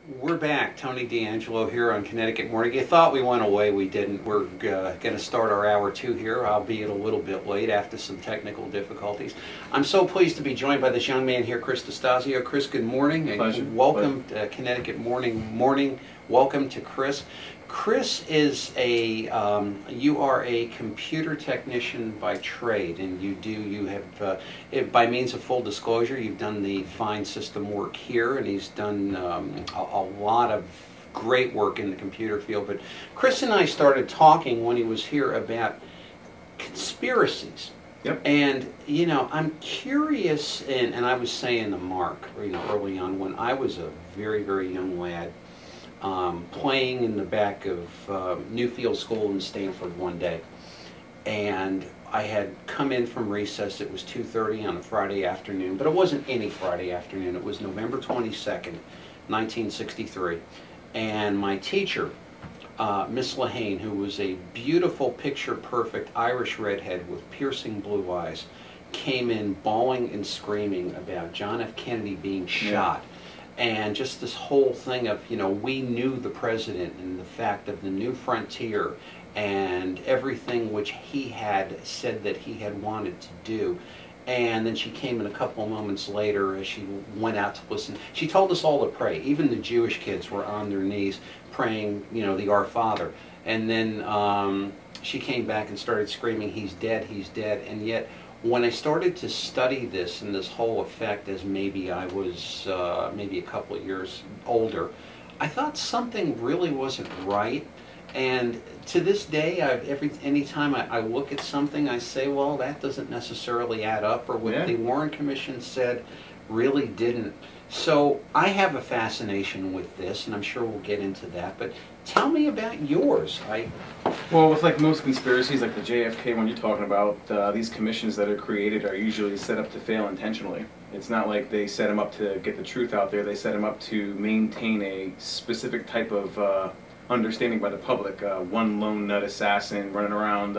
We're back. Tony DeAngelo here on Connecticut Morning. You thought we went away, we didn't. We're going to start our hour two here, albeit a little bit late after some technical difficulties. I'm so pleased to be joined by this young man here, Chris Distasio. Chris, good morning. Pleasure. And welcome to Connecticut Morning. Welcome to Chris. Chris is you are a computer technician by trade, and you have, by means of full disclosure, you've done the fine system work here, and he's done a lot of great work in the computer field. But Chris and I started talking when he was here about conspiracies. Yep. And, you know, I'm curious, and I was saying to Mark, you know, early on, when I was a very, very young lad, playing in the back of Newfield School in Stamford one day, and I had come in from recess. It was 2:30 on a Friday afternoon, but it wasn't any Friday afternoon. It was November 22nd, 1963, and my teacher, Miss Lahane, who was a beautiful, picture-perfect Irish redhead with piercing blue eyes, came in bawling and screaming about John F. Kennedy being shot. Yeah. And just this whole thing of, you know, we knew the president and the fact of the new frontier and everything which he had said that he had wanted to do. And then she came in a couple of moments later as she went out to listen. She told us all to pray. Even the Jewish kids were on their knees praying, you know, the Our Father. And then she came back and started screaming, "He's dead, he's dead." And yet, when I started to study this and this whole effect, as maybe I was maybe a couple of years older, I thought something really wasn't right. And to this day, anytime I look at something, I say, well, that doesn't necessarily add up, or what the Warren Commission said really didn't. So I have a fascination with this, and I'm sure we'll get into that. But tell me about yours. Well, with like most conspiracies, like the JFK one you're talking about, these commissions that are created are usually set up to fail intentionally. It's not like they set them up to get the truth out there. They set them up to maintain a specific type of understanding by the public. One lone nut assassin running around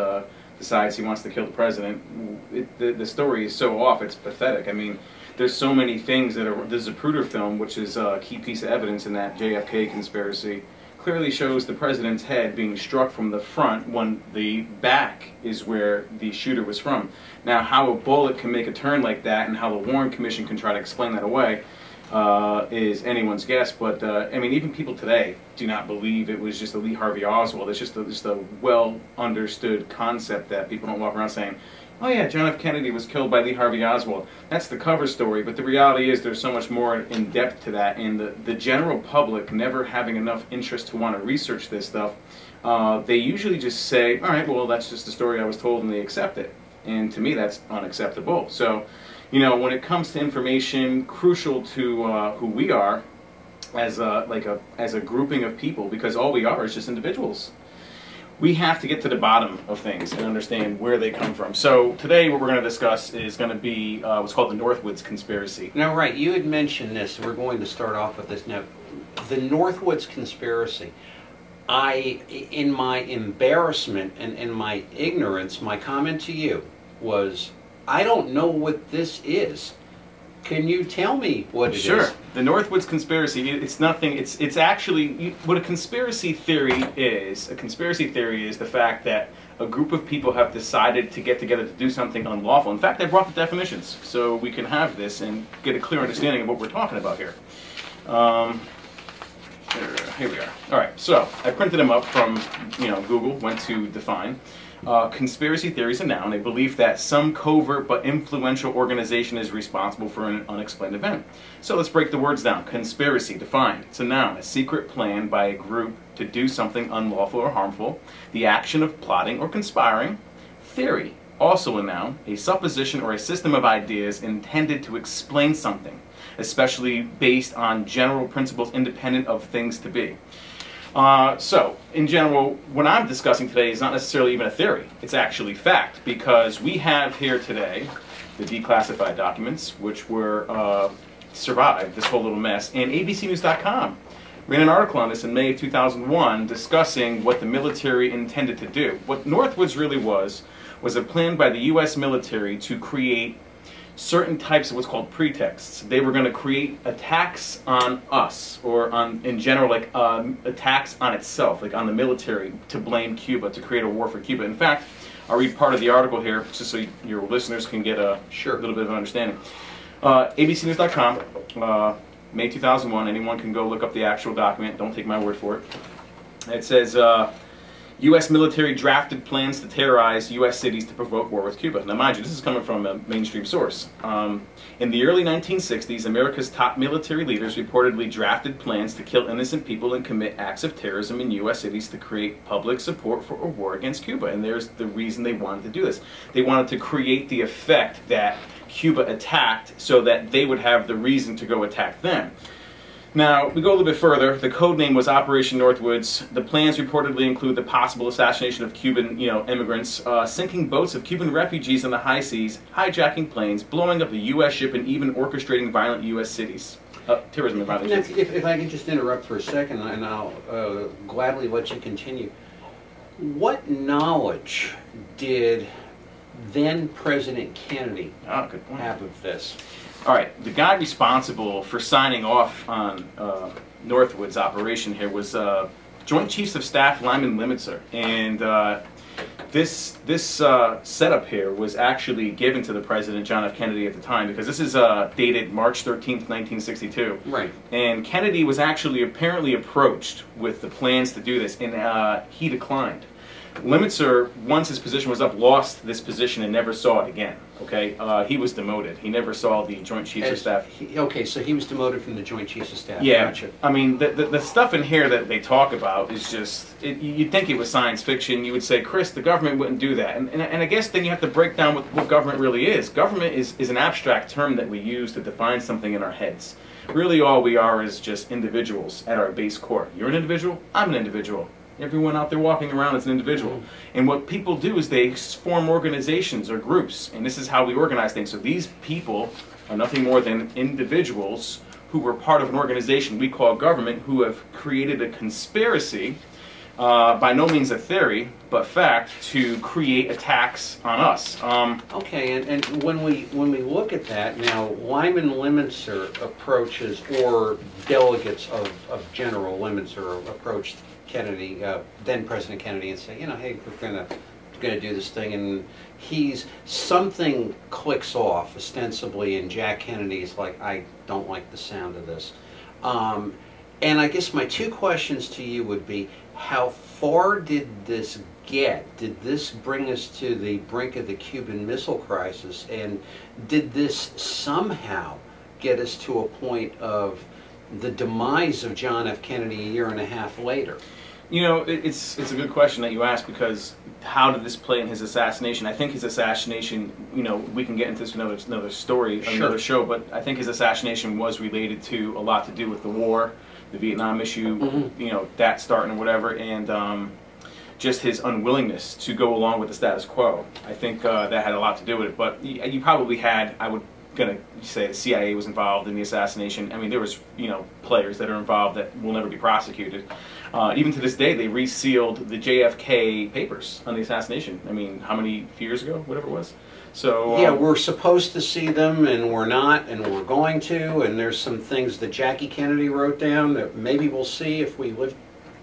decides he wants to kill the president. The story is so off, it's pathetic. I mean, there's so many things that are. There's a Zapruder film, which is a key piece of evidence in that JFK conspiracy, clearly shows the president's head being struck from the front when the back is where the shooter was from. Now, how a bullet can make a turn like that and how the Warren Commission can try to explain that away is anyone's guess. But I mean, even people today do not believe it was just a Lee Harvey Oswald. It's just a well understood concept that people don't walk around saying, "Oh yeah, John F. Kennedy was killed by Lee Harvey Oswald." That's the cover story, but the reality is there's so much more in depth to that, and the general public never having enough interest to want to research this stuff, they usually just say, all right, well, that's just the story I was told, and they accept it. And to me, that's unacceptable. So, you know, when it comes to information crucial to who we are as a grouping of people, because all we are is just individuals, we have to get to the bottom of things and understand where they come from. So today what we're going to discuss is going to be what's called the Northwoods Conspiracy. Now, right, you had mentioned this. We're going to start off with this now. The Northwoods Conspiracy. In my embarrassment and in my ignorance, my comment to you was, I don't know what this is. Can you tell me what it is? Sure. The Northwoods Conspiracy, it's nothing, it's actually, what a conspiracy theory is. A conspiracy theory is the fact that a group of people have decided to get together to do something unlawful. In fact, I brought the definitions so we can have this and get a clear understanding of what we're talking about here. Here we are. All right, so I printed them up from, you know, Google, went to define. Conspiracy theory is a noun, a belief that some covert but influential organization is responsible for an unexplained event. So let's break the words down. Conspiracy, defined. It's a noun, a secret plan by a group to do something unlawful or harmful, the action of plotting or conspiring. Theory, also a noun, a supposition or a system of ideas intended to explain something, especially based on general principles independent of things to be. So, in general, what I'm discussing today is not necessarily even a theory. It's actually fact, because we have here today the declassified documents, which were survived this whole little mess, and ABCnews.com ran an article on this in May of 2001 discussing what the military intended to do. What Northwoods really was a plan by the U.S. military to create certain types of what's called pretexts. They were going to create attacks on us, or on, in general, like attacks on itself, like on the military, to blame Cuba, to create a war for Cuba. In fact, I'll read part of the article here, just so your listeners can get a little bit of an understanding. ABCnews.com, May 2001, anyone can go look up the actual document, don't take my word for it. It says, U.S. military drafted plans to terrorize U.S. cities to provoke war with Cuba. Now mind you, this is coming from a mainstream source. In the early 1960s, America's top military leaders reportedly drafted plans to kill innocent people and commit acts of terrorism in U.S. cities to create public support for a war against Cuba. And there's the reason they wanted to do this. They wanted to create the effect that Cuba attacked so that they would have the reason to go attack them. Now, we go a little bit further. The code name was Operation Northwoods. The plans reportedly include the possible assassination of Cuban, immigrants, sinking boats of Cuban refugees on the high seas, hijacking planes, blowing up a U.S. ship, and even orchestrating violent U.S. cities. Terrorism and violent cities. If I could just interrupt for a second, and I'll gladly let you continue. What knowledge did then President Kennedy have of this? All right, the guy responsible for signing off on Northwood's operation here was Joint Chiefs of Staff Lyman Limitzer, and this setup here was actually given to the President John F. Kennedy at the time, because this is dated March 13th, 1962. Right. And Kennedy was actually apparently approached with the plans to do this, and he declined. Limitzer, once his position was up, lost this position and never saw it again. Okay, he was demoted. He never saw the Joint Chiefs of Staff. Okay, so he was demoted from the Joint Chiefs of Staff. Yeah, gotcha. I mean, the stuff in here that they talk about is just, you'd think it was science fiction. You would say, Chris, the government wouldn't do that. And I guess then you have to break down what government really is. Government is an abstract term that we use to define something in our heads. Really all we are is just individuals at our base core. You're an individual, I'm an individual. Everyone out there walking around is an individual. And what people do is they form organizations or groups, and this is how we organize things. So these people are nothing more than individuals who were part of an organization we call government, who have created a conspiracy, by no means a theory, but fact, to create attacks on us. Okay, and when we look at that, now Lyman Limitzer approaches, or delegates of General Limitzer approached Kennedy, then President Kennedy, and say, hey, we're gonna do this thing, and something clicks off ostensibly, and Jack Kennedy's like, I don't like the sound of this. And I guess my two questions to you would be, how far did this get? Did this bring us to the brink of the Cuban Missile Crisis, and did this somehow get us to a point of the demise of John F. Kennedy a year and a half later? It's a good question that you ask, because how did this play in his assassination? I think his assassination, we can get into this another story, another show, but I think his assassination was related to a lot to do with the war, the Vietnam issue, that starting or whatever, and just his unwillingness to go along with the status quo. I think that had a lot to do with it, but you probably had, gonna say the CIA was involved in the assassination. I mean, there was, players that are involved that will never be prosecuted. Even to this day, they resealed the JFK papers on the assassination. I mean, how many years ago? Whatever it was. So yeah, we're supposed to see them, and we're not, and we're going to. And there's some things that Jackie Kennedy wrote down that maybe we'll see if we live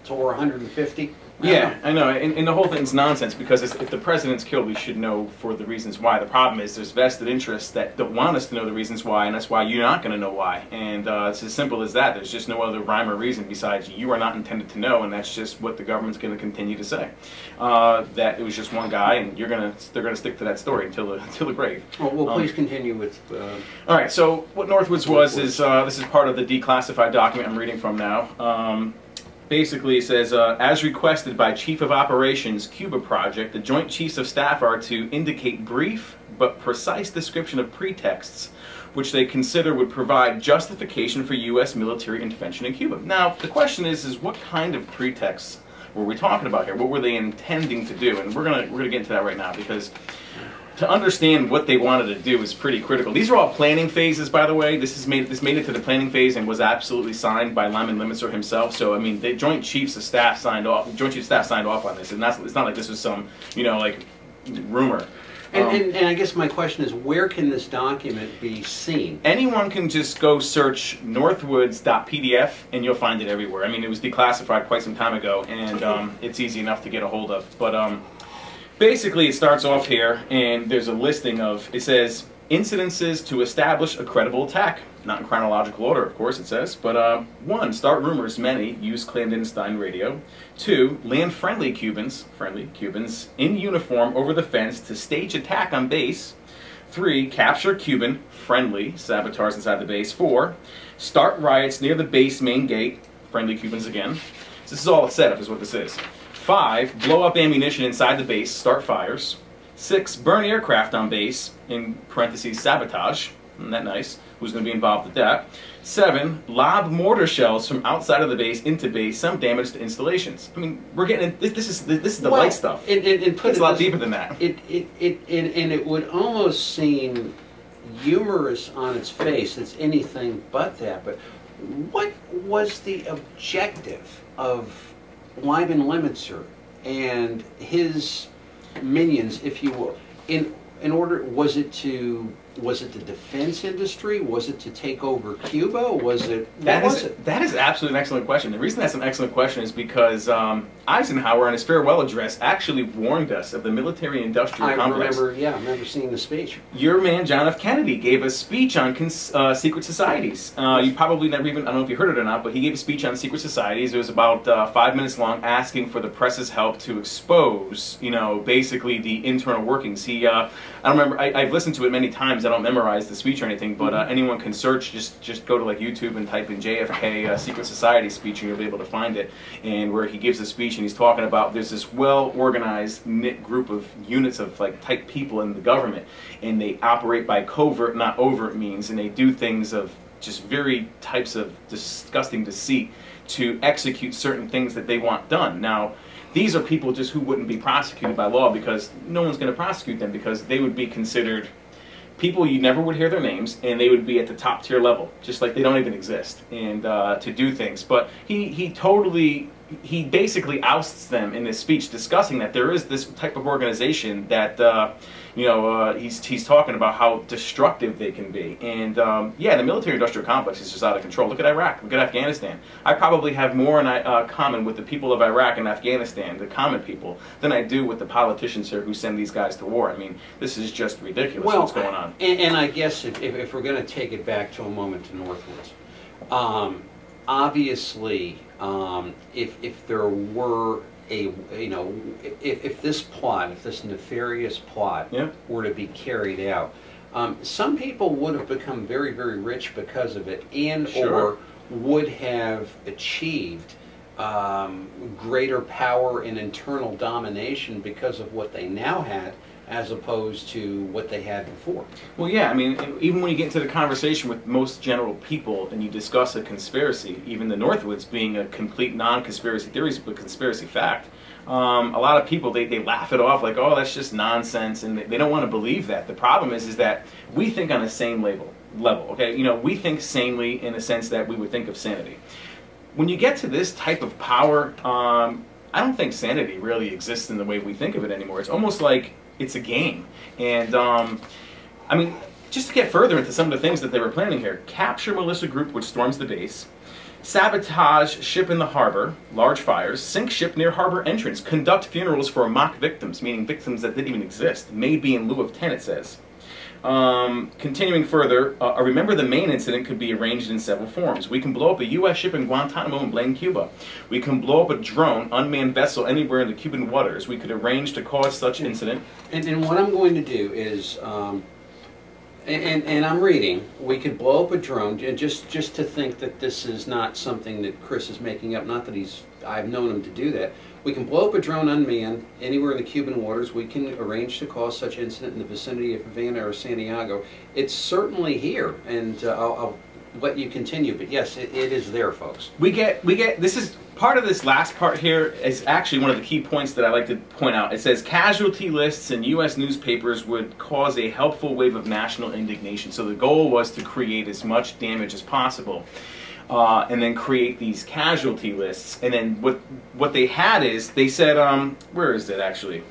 till we're 150. Yeah, I know, and the whole thing's nonsense, because if the president's killed, we should know for the reasons why. The problem is there's vested interests that don't want us to know the reasons why, and that's why you're not going to know why. And it's as simple as that. There's just no other rhyme or reason besides you are not intended to know, and that's just what the government's going to continue to say. That it was just one guy, and they're going to stick to that story until the grave. Well, please continue with... All right, so what Northwoods was is, this is part of the declassified document I'm reading from now. Basically, it says, as requested by Chief of Operations, Cuba Project, the Joint Chiefs of Staff are to indicate brief but precise description of pretexts which they consider would provide justification for U.S. military intervention in Cuba. Now, the question is what kind of pretexts were we talking about here? What were they intending to do? And we're gonna get into that right now, because to understand what they wanted to do is pretty critical. These are all planning phases, by the way. This made it to the planning phase and was absolutely signed by Lyman Limitzer himself. So I mean, the Joint Chiefs of Staff signed off. Joint Chiefs of Staff signed off on this, and it's not like this was some like rumor. And I guess my question is, where can this document be seen? Anyone can just go search northwoods.pdf and you'll find it everywhere. I mean, it was declassified quite some time ago, and it's easy enough to get a hold of. But basically, it starts off here, and there's a listing of, it says, incidences to establish a credible attack. Not in chronological order, of course, it says. But 1, start rumors many use clandestine radio. 2, land friendly Cubans in uniform over the fence to stage attack on base. 3, capture Cuban friendly saboteurs inside the base. 4, start riots near the base main gate. Friendly Cubans again. So this is all a setup, is what this is. 5, blow up ammunition inside the base, start fires. 6, burn aircraft on base, in parentheses, sabotage. Isn't that nice? Who's going to be involved with that? 7, lob mortar shells from outside of the base into base, some damage to installations. I mean, we're getting, this is the light stuff. It's a lot deeper than that. And it would almost seem humorous on its face. It's anything but that. But what was the objective of Lyman Lemitzer and his minions, if you will, in order, was it the defense industry? Was it to take over Cuba? Was it, that is absolutely an excellent question. The reason that's an excellent question is because Eisenhower, in his farewell address, actually warned us of the military-industrial complex. I remember seeing the speech. Your man, John F. Kennedy, gave a speech on secret societies. You probably never even, I don't know if you heard it or not, but he gave a speech on secret societies. It was about 5 minutes long, asking for the press's help to expose, basically the internal workings. I don't remember, I've listened to it many times. I don't memorize the speech or anything, but anyone can search, just go to like YouTube and type in JFK Secret Society speech and you'll be able to find it. And where he gives a speech and he's talking about there's this well-organized knit group of units of like type people in the government, and they operate by covert, not overt means, and they do things of just very types of disgusting deceit to execute certain things that they want done. Now, these are people just who wouldn't be prosecuted by law because no one's going to prosecute them because they would be considered people you never would hear their names, and they would be at the top tier level, just like they don't even exist, and to do things. But he basically ousts them in this speech, discussing that there is this type of organization that he's talking about how destructive they can be. And yeah, the military-industrial complex is just out of control. Look at Iraq. Look at Afghanistan. I probably have more in common with the people of Iraq and Afghanistan, the common people, than I do with the politicians here who send these guys to war. I mean, this is just ridiculous what's going on. And I guess if we're going to take it back to a moment to Northwoods, obviously, if there were if this nefarious plot were to be carried out, some people would have become very, very rich because of it, and or would have achieved greater power and internal domination because of what they now had, as opposed to what they had before. Well, yeah, I mean, even when you get into the conversation with most general people and you discuss a conspiracy, even the Northwoods being a complete non-conspiracy theory, but conspiracy fact, a lot of people, they laugh it off like, oh, that's just nonsense, and they don't want to believe that. The problem is that we think on the same level, okay? We think sanely in the sense that we would think of sanity. When you get to this type of power, I don't think sanity really exists in the way we think of it anymore. It's almost like it's a game. And I mean, just to get further into some of the things that they were planning here: capture militia group which storms the base, sabotage ship in the harbor, large fires, sink ship near harbor entrance, conduct funerals for mock victims, meaning victims that didn't even exist, may be in lieu of 10, it says. Continuing further, remember the main incident could be arranged in several forms. We can blow up a U.S. ship in Guantanamo and blame Cuba. We can blow up a drone, unmanned vessel anywhere in the Cuban waters. We could arrange to cause such incident. And what I'm going to do is, and I'm reading, we could blow up a drone, just to think that this is not something that Chris is making up, not that I've known him to do that. We can blow up a drone unmanned anywhere in the Cuban waters. We can arrange to cause such incident in the vicinity of Havana or Santiago. It's certainly here, and I'll let you continue, but yes, it is there, folks. We get, this is, part of this last part here is actually one of the key points that I like to point out. It says, casualty lists in U.S. newspapers would cause a helpful wave of national indignation. So the goal was to create as much damage as possible. And then create these casualty lists. And then what they had is, they said, where is it actually?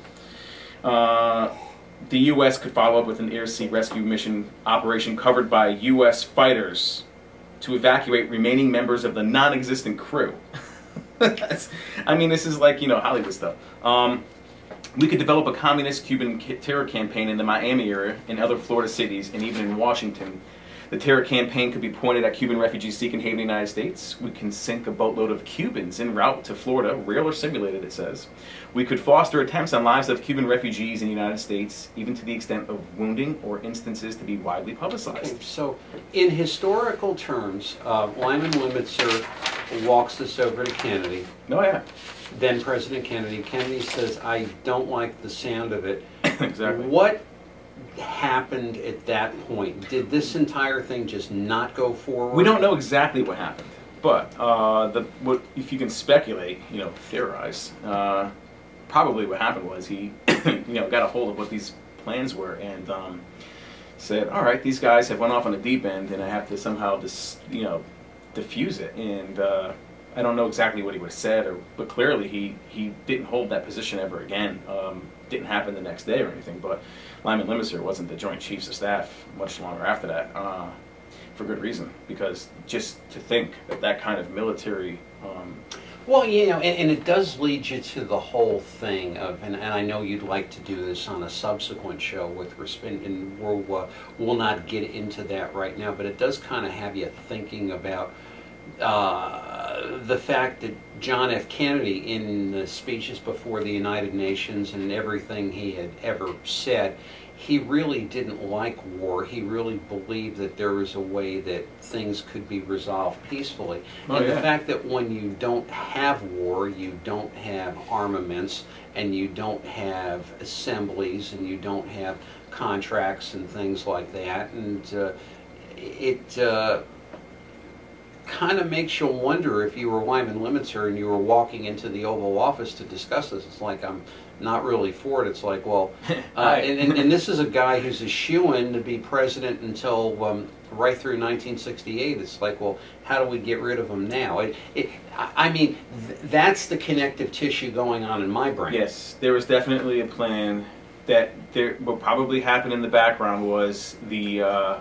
the U.S. could follow up with an air-sea rescue mission operation covered by U.S. fighters to evacuate remaining members of the non-existent crew. I mean, this is like, you know, Hollywood stuff. We could develop a communist Cuban terror campaign in the Miami area, in other Florida cities, and even in Washington. The terror campaign could be pointed at Cuban refugees seeking haven in the United States. We can sink a boatload of Cubans en route to Florida, real or simulated, it says. We could foster attempts on lives of Cuban refugees in the United States, even to the extent of wounding or instances to be widely publicized. Okay, so, in historical terms, Lyman Limitzer walks this over to Kennedy. Oh, yeah. Then President Kennedy. Kennedy says, I don't like the sound of it. Exactly. What happened at that point? Did this entire thing just not go forward? We don't know exactly what happened, but if you can speculate, you know, theorize, probably what happened was he, you know, got a hold of what these plans were and said, all right, these guys have went off on the deep end, and I have to somehow just, you know, diffuse it. And I don't know exactly what he would have said, but clearly he didn't hold that position ever again. Didn't happen the next day or anything, but Lyman Limitzer wasn't the Joint Chiefs of Staff much longer after that, for good reason, because just to think that that kind of military... Well, you know, and it does lead you to the whole thing of, and I know you'd like to do this on a subsequent show with respect, and we'll not get into that right now, but it does kind of have you thinking about the fact that John F. Kennedy, in the speeches before the United Nations and everything he had ever said, he really didn't like war. He really believed that there was a way that things could be resolved peacefully. Oh, and yeah. the fact that when you don't have war, you don't have armaments, and you don't have assemblies, and you don't have contracts and things like that, and it kind of makes you wonder, if you were Lyman Limitzer and you were walking into the Oval Office to discuss this, it's like, I'm not really for it. It's like, well, and this is a guy who's a shoo-in to be president until right through 1968. It's like, well, how do we get rid of him now? I mean, that's the connective tissue going on in my brain. Yes, there was definitely a plan. That what probably happened in the background was the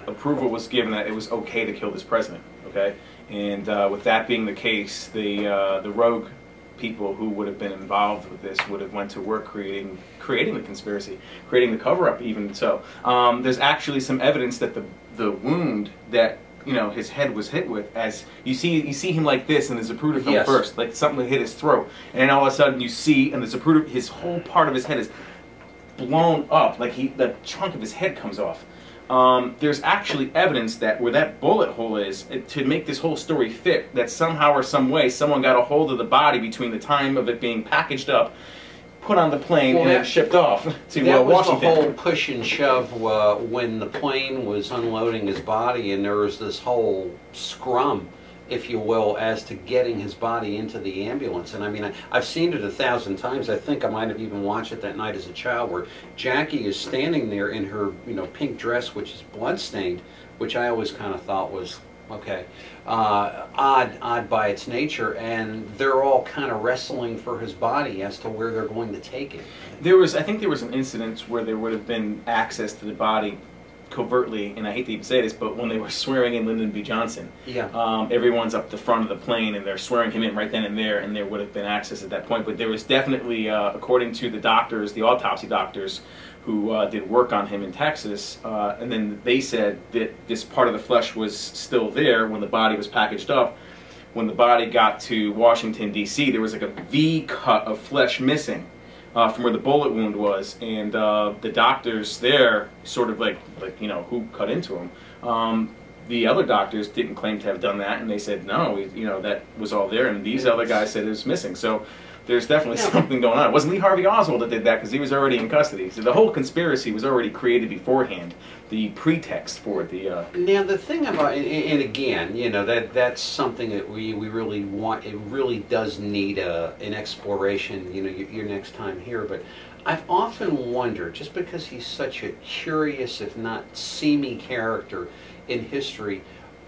approval was given that it was okay to kill this president. Okay, and with that being the case, the rogue people who would have been involved with this would have went to work creating the conspiracy, creating the cover-up. Even so, there's actually some evidence that the wound that, you know, his head was hit with, as you see him like this in the Zapruder film. Yes. First, like something that hit his throat, and then all of a sudden you see in the Zapruder his whole part of his head is blown up, like the chunk of his head comes off. There's actually evidence that where that bullet hole is, to make this whole story fit, that somehow or some way someone got a hold of the body between the time of it being packaged up, put on the plane, and then shipped off to Washington. That was the whole push and shove when the plane was unloading his body, and there was this whole scrum, if you will, as to getting his body into the ambulance. And I mean, I've seen it 1,000 times. I think I might have even watched it that night as a child, where Jackie is standing there in her, you know, pink dress, which is bloodstained, which I always kind of thought was, okay, odd by its nature, and they're all kind of wrestling for his body as to where they're going to take it. I think there was an incident where there would have been access to the body covertly, and I hate to even say this, but when they were swearing in Lyndon B. Johnson, yeah, everyone's up the front of the plane and they're swearing him in right then and there would have been access at that point. But there was definitely, according to the doctors, the autopsy doctors who did work on him in Texas, and then they said that this part of the flesh was still there when the body was packaged up. When the body got to Washington, D.C., there was like a V cut of flesh missing from where the bullet wound was, and the doctors there sort of like you know, who cut into him. The other doctors didn't claim to have done that, and they said no, you know, that was all there, and these other guys said it was missing. So there's definitely something going on. It wasn't Lee Harvey Oswald that did that, because he was already in custody. So the whole conspiracy was already created beforehand. The pretext for it. Now the thing about, and again, you know, that's something that we really want. It really does need an exploration, you know, your next time here. But I've often wondered, just because he's such a curious, if not seamy character in history,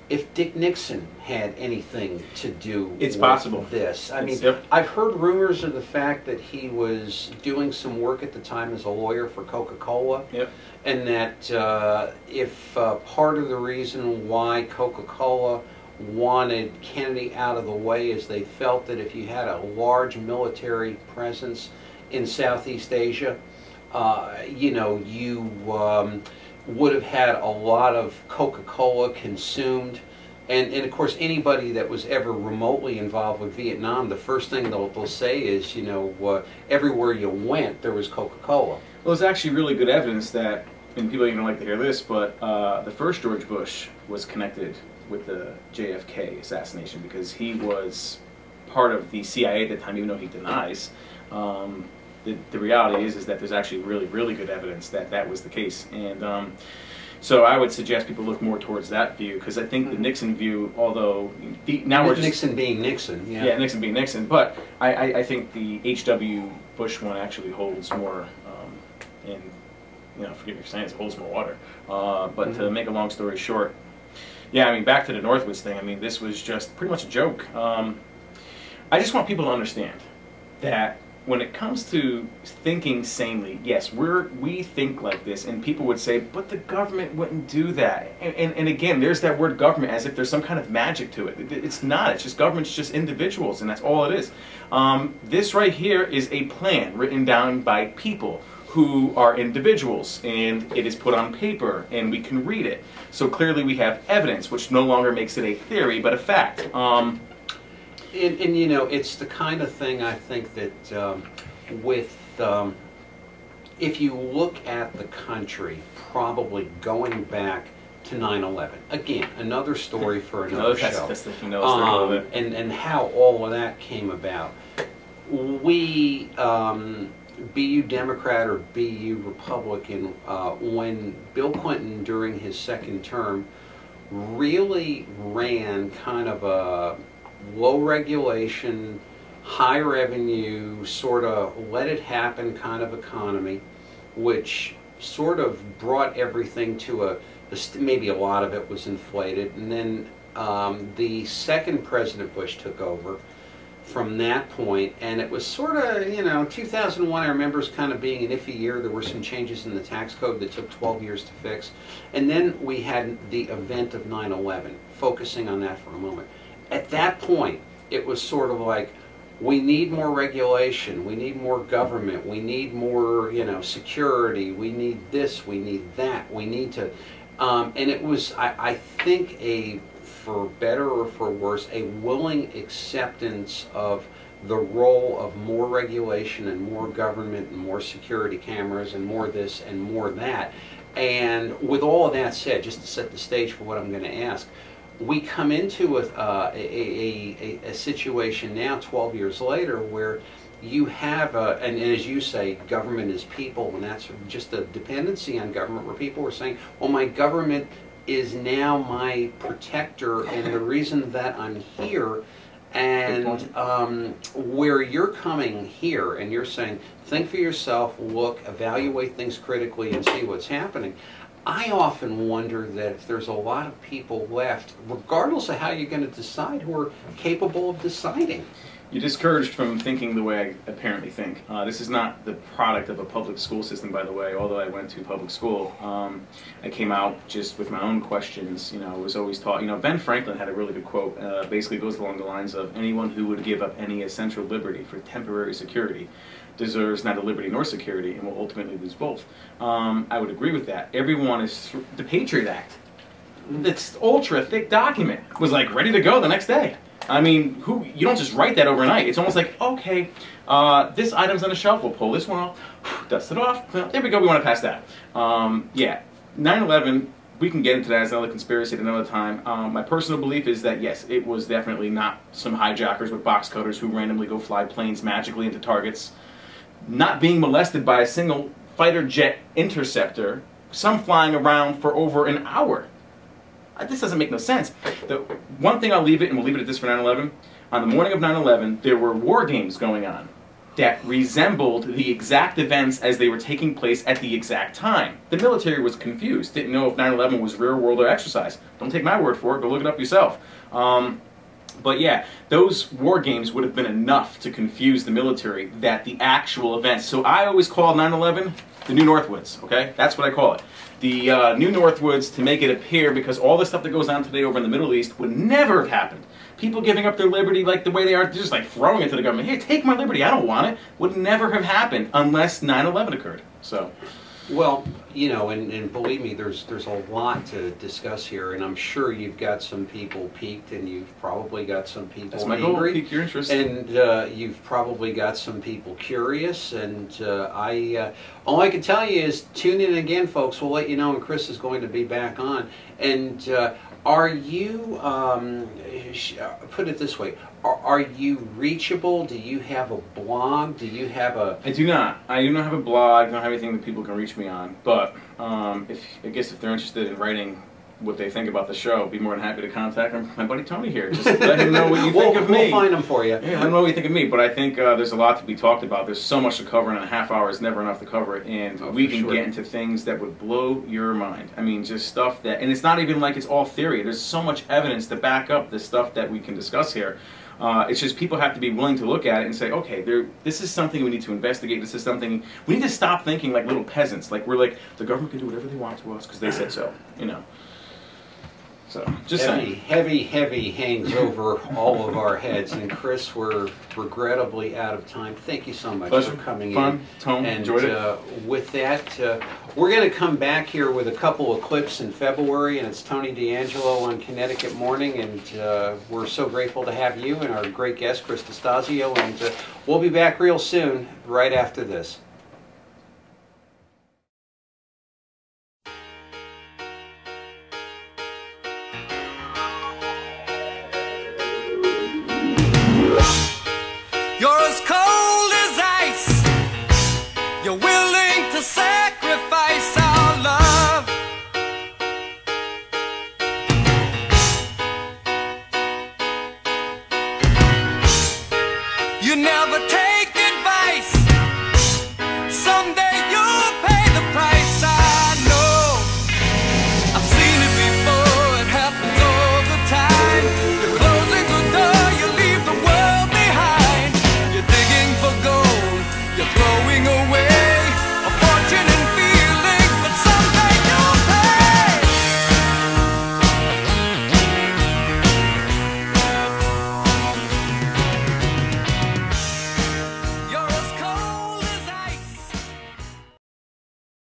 if Dick Nixon had anything to do It's with possible. this. I mean, Yep. I've heard rumors of the fact that he was doing some work at the time as a lawyer for Coca-Cola. Yep. And that if part of the reason why Coca-Cola wanted Kennedy out of the way is they felt that if you had a large military presence in Southeast Asia, you know, you would have had a lot of Coca-Cola consumed. And of course, anybody that was ever remotely involved with Vietnam, the first thing they'll say is, you know, everywhere you went, there was Coca-Cola. Well, there's actually really good evidence that, and people ain't gonna like to hear this, but the first George Bush was connected with the JFK assassination because he was part of the CIA at the time, even though he denies. The reality is that there's actually really good evidence that that was the case, and so I would suggest people look more towards that view because I think the Nixon view, although now we're just Nixon being Nixon, yeah, Nixon being Nixon, but I think the H.W. Bush one actually holds more, and you know, forgive me for saying it holds more water. But to make a long story short, yeah, I mean, back to the Northwoods thing. I mean, this was just pretty much a joke. I just want people to understand that when it comes to thinking sanely, yes, we think like this, and people would say, but the government wouldn't do that. And again, there's that word government as if there's some kind of magic to it. It's not. It's just government's just individuals, and that's all it is. This right here is a plan written down by people who are individuals, and it is put on paper, and we can read it. So clearly we have evidence, which no longer makes it a theory, but a fact. And you know, it's the kind of thing I think that if you look at the country, probably going back to 9/11, again, another story for another show, and how all of that came about. We, be you Democrat or be you Republican, when Bill Clinton during his second term really ran kind of a low regulation, high revenue, sort of let it happen kind of economy, which sort of brought everything to maybe a lot of it was inflated. And then the second President Bush took over from that point, and it was sort of, you know, 2001 I remember as kind of being an iffy year. There were some changes in the tax code that took 12 years to fix. And then we had the event of 9/11, focusing on that for a moment. At that point, it was sort of like, we need more regulation, we need more government, we need more, you know, security, we need this, we need that, we need to, and it was, I think, for better or for worse, a willing acceptance of the role of more regulation and more government and more security cameras and more this and more that. And with all of that said, just to set the stage for what I'm going to ask, we come into a situation now, 12 years later, where you have, and as you say, government is people, and that's just a dependency on government, where people are saying, well, my government is now my protector, and the reason that I'm here, and where you're coming here, and you're saying, think for yourself, look, evaluate things critically, and see what's happening. I often wonder that if there's a lot of people left, regardless of how you're going to decide, who are capable of deciding. You're discouraged from thinking the way I apparently think. This is not the product of a public school system, by the way, although I went to public school. I came out just with my own questions. You know, I was always taught, you know, Ben Franklin had a really good quote, basically goes along the lines of, anyone who would give up any essential liberty for temporary security deserves neither liberty nor security and will ultimately lose both. I would agree with that. Everyone is, the Patriot Act, this ultra thick document, was like ready to go the next day. I mean, you don't just write that overnight. It's almost like, okay, this item's on the shelf, we'll pull this one off, dust it off, there we go, we want to pass that. Yeah, 9/11, we can get into that as another conspiracy at another time. My personal belief is that, yes, it was definitely not some hijackers with box cutters who randomly go fly planes magically into targets, not being molested by a single fighter jet interceptor, some flying around for over an hour. This doesn't make no sense. The one thing I'll leave it, and we'll leave it at this for 9/11, on the morning of 9/11, there were war games going on. that resembled the exact events as they were taking place at the exact time. The military was confused, didn't know if 9/11 was real world or exercise. Don't take my word for it, go look it up yourself. But yeah, those war games would have been enough to confuse the military that the actual events. So I always call 9/11 the New Northwoods, okay? That's what I call it. The New Northwoods, to make it appear, because all the stuff that goes on today over in the Middle East would never have happened. People giving up their liberty like the way they are, just like throwing it to the government. Here, take my liberty, I don't want it. Would never have happened unless 9/11 occurred. So, well, you know, and believe me, there's a lot to discuss here, and I'm sure you've got some people piqued, and you've probably got some people that's my goal, angry, pique your interest. And you've probably got some people curious, and all I can tell you is tune in again, folks. We'll let you know when Chris is going to be back on. And are you, put it this way, are you reachable? Do you have a blog? Do you have a... I do not. I do not have a blog. I don't have anything that people can reach me on. But I guess if they're interested in writing what they think about the show, I'd be more than happy to contact my buddy Tony here. Just let him know what you think of me. We'll find him for you. Yeah, let him know what you think of me. But I think there's a lot to be talked about. There's so much to cover, and a half hour is never enough to cover it. And we can get into things that would blow your mind. I mean, just stuff that... And it's not even like it's all theory. There's so much evidence to back up the stuff that we can discuss here. It's just people have to be willing to look at it and say, okay, this is something we need to investigate. This is something... We need to stop thinking like little peasants. Like, we're like, the government can do whatever they want to us because they said so, you know. So, just saying. Heavy hangs over all of our heads. And Chris, we're regrettably out of time. Thank you so much for coming in. Fun, and enjoyed it. With that, we're going to come back here with a couple of clips in February, and it's Tony DeAngelo on Connecticut Morning, and we're so grateful to have you and our great guest, Chris Distasio, and we'll be back real soon, right after this. You're as cold as ice. You're willing to sacrifice our love. You never